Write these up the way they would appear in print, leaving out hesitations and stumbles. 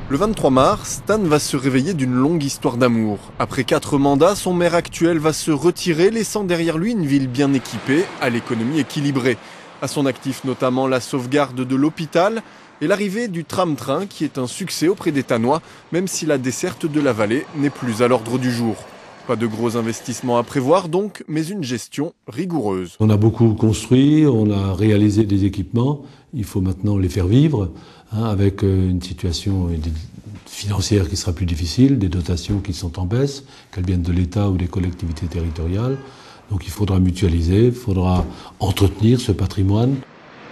Le 23 mars, Stan va se réveiller d'une longue histoire d'amour. Après 4 mandats, son maire actuel va se retirer, laissant derrière lui une ville bien équipée, à l'économie équilibrée. À son actif notamment la sauvegarde de l'hôpital et l'arrivée du tram-train qui est un succès auprès des Thannois, même si la desserte de la vallée n'est plus à l'ordre du jour. Pas de gros investissements à prévoir donc, mais une gestion rigoureuse. On a beaucoup construit, on a réalisé des équipements, il faut maintenant les faire vivre, avec une situation financière qui sera plus difficile, des dotations qui sont en baisse, qu'elles viennent de l'État ou des collectivités territoriales. Donc il faudra mutualiser, il faudra entretenir ce patrimoine.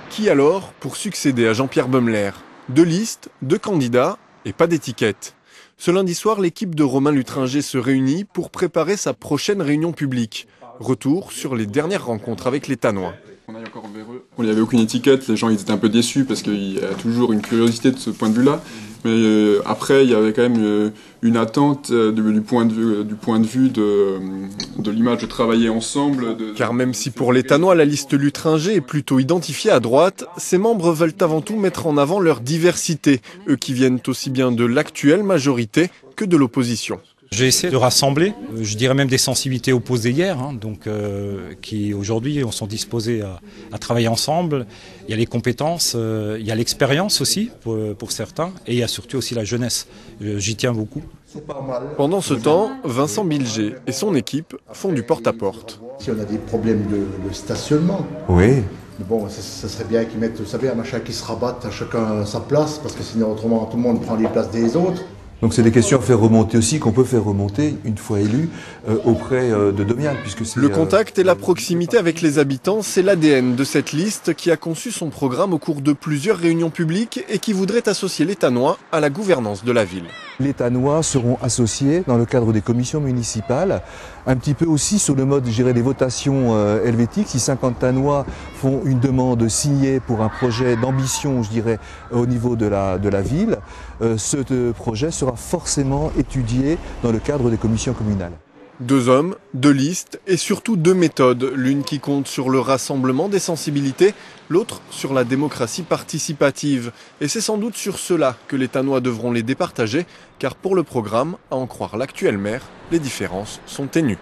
Qui alors pour succéder à Jean-Pierre Baumler? 2 listes, 2 candidats et pas d'étiquette. Ce lundi soir, l'équipe de Romain Lutringer se réunit pour préparer sa prochaine réunion publique. Retour sur les dernières rencontres avec les Thannois. On aille encore vers eux. Il n'y avait aucune étiquette, les gens ils étaient un peu déçus parce qu'il y a toujours une curiosité de ce point de vue-là. Mais après, il y avait quand même une attente du point de vue de l'image de travailler ensemble. Car même si pour les Thannois, la liste Lutringer est plutôt identifiée à droite, ses membres veulent avant tout mettre en avant leur diversité, eux qui viennent aussi bien de l'actuelle majorité que de l'opposition. J'ai essayé de rassembler, je dirais même des sensibilités opposées hier, qui aujourd'hui sont disposées à travailler ensemble. Il y a les compétences, il y a l'expérience aussi pour certains, et il y a surtout aussi la jeunesse. J'y tiens beaucoup. Pendant ce temps, Vincent Bilger et son équipe font du porte-à-porte. Si on a des problèmes de stationnement, oui. Bon, ça serait bien qu'ils mettent, vous savez, un machin qui se rabatte à chacun à sa place, parce que sinon autrement tout le monde prend les places des autres. Donc c'est des questions à faire remonter aussi, qu'on peut faire remonter, une fois élu, auprès de Domial. Puisque c'est, le contact et la proximité avec les habitants, c'est l'ADN de cette liste qui a conçu son programme au cours de plusieurs réunions publiques et qui voudrait associer les Thannois à la gouvernance de la ville. Les Thannois seront associés dans le cadre des commissions municipales, un petit peu aussi sur le mode, je dirais, des votations helvétiques. Si 50 Thannois font une demande signée pour un projet d'ambition, je dirais, au niveau de la ville, ce projet sera forcément étudié dans le cadre des commissions communales. 2 hommes, 2 listes et surtout 2 méthodes, l'une qui compte sur le rassemblement des sensibilités, l'autre sur la démocratie participative. Et c'est sans doute sur cela que les Thannois devront les départager, car pour le programme, à en croire l'actuel maire, les différences sont ténues.